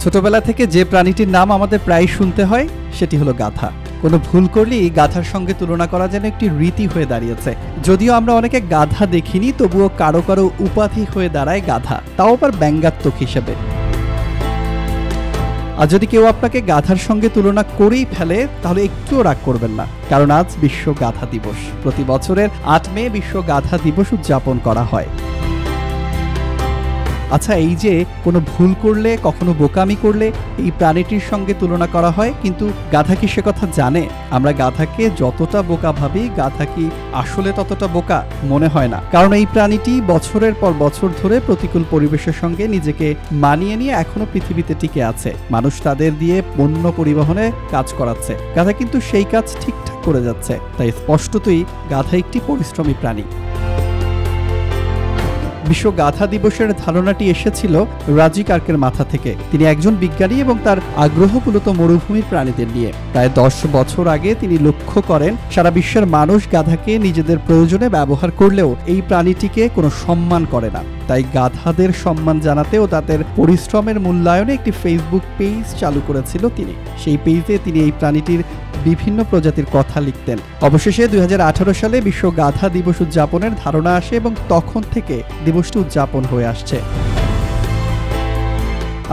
ছোটবেলা থেকে যে প্রাণীটির নাম আমাদের প্রায় শুনতে হয় সেটি হলো গাধা। কোনো ভুল করলেই গাধার সঙ্গে তুলনা করা যেন একটি রীতি হয়ে দাঁড়িয়েছে। যদিও আমরা অনেকে গাধা দেখিনি, তবুও কারো কারো উপাধি হয়ে দাঁড়ায় গাধা, তাও আবার ব্যঙ্গাত্মক হিসেবে। আর যদি কেউ আপনাকে গাধার সঙ্গে তুলনা করেই ফেলে তাহলে একটুও রাগ করবেন না, কারণ আজ বিশ্ব গাধা দিবস। প্রতি বছরের ৮ মে বিশ্ব গাধা দিবস উদযাপন করা হয়। আচ্ছা, এই যে কোনো ভুল করলে, কখনো বোকামি করলে এই প্রাণীটির সঙ্গে তুলনা করা হয়, কিন্তু গাধা কি সে কথা জানে? আমরা গাধাকে যতটা বোকা ভাবি, গাধা কি আসলে ততটা বোকা? মনে হয় না, কারণ এই প্রাণীটি বছরের পর বছর ধরে প্রতিকূল পরিবেশের সঙ্গে নিজেকে মানিয়ে নিয়ে এখনো পৃথিবীতে টিকে আছে। মানুষ তাদের দিয়ে পণ্য পরিবহনে কাজ করাচ্ছে, গাধা কিন্তু সেই কাজ ঠিকঠাক করে যাচ্ছে। তাই স্পষ্টতই গাধা একটি পরিশ্রমী প্রাণী। বিশ্ব গাধা দিবসের ধারণাটি এসেছিল রাজি কার্কের মাথা থেকে। তিনি একজন বিজ্ঞানী এবং তার আগ্রহ মূলত মরুভূমির প্রাণীদের নিয়ে। প্রায় 10 বছর আগে তিনি লক্ষ্য করেন সারা বিশ্বের মানুষ গাধাকে নিজেদের প্রয়োজনে ব্যবহার করলেও এই প্রাণীটিকে কোনো সম্মান করে না। তাই গাধাদের সম্মান জানাতে ও তাদের পরিশ্রমের মূল্যায়নে একটি ফেসবুক পেজ চালু করেছিল তিনি। সেই পেজে তিনি এই প্রাণীটির বিভিন্ন প্রজাতির কথা লিখতেন। অবশেষে 2018 সালে বিশ্ব গাধা দিবস উদযাপনের ধারণা আসে এবং তখন থেকে দিবসটি উদযাপন হয়ে আসছে।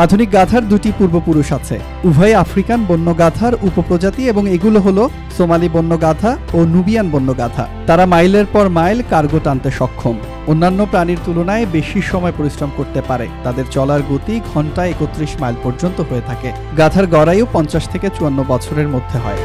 আধুনিক গাধার দুটি পূর্বপুরুষ আছে, উভয় আফ্রিকান বন্য গাধার উপপ্রজাতি, এবং এগুলো হলো সোমালি বন্য গাধা ও নুবিয়ান বন্য গাধা। তারা মাইলের পর মাইল কার্গো টানতে সক্ষম, অন্যান্য প্রাণীর তুলনায় বেশি সময় পরিশ্রম করতে পারে। তাদের চলার গতি ঘন্টায় 31 মাইল পর্যন্ত হয়ে থাকে। গাধার গড়ায়ু 50 থেকে 54 বছরের মধ্যে হয়।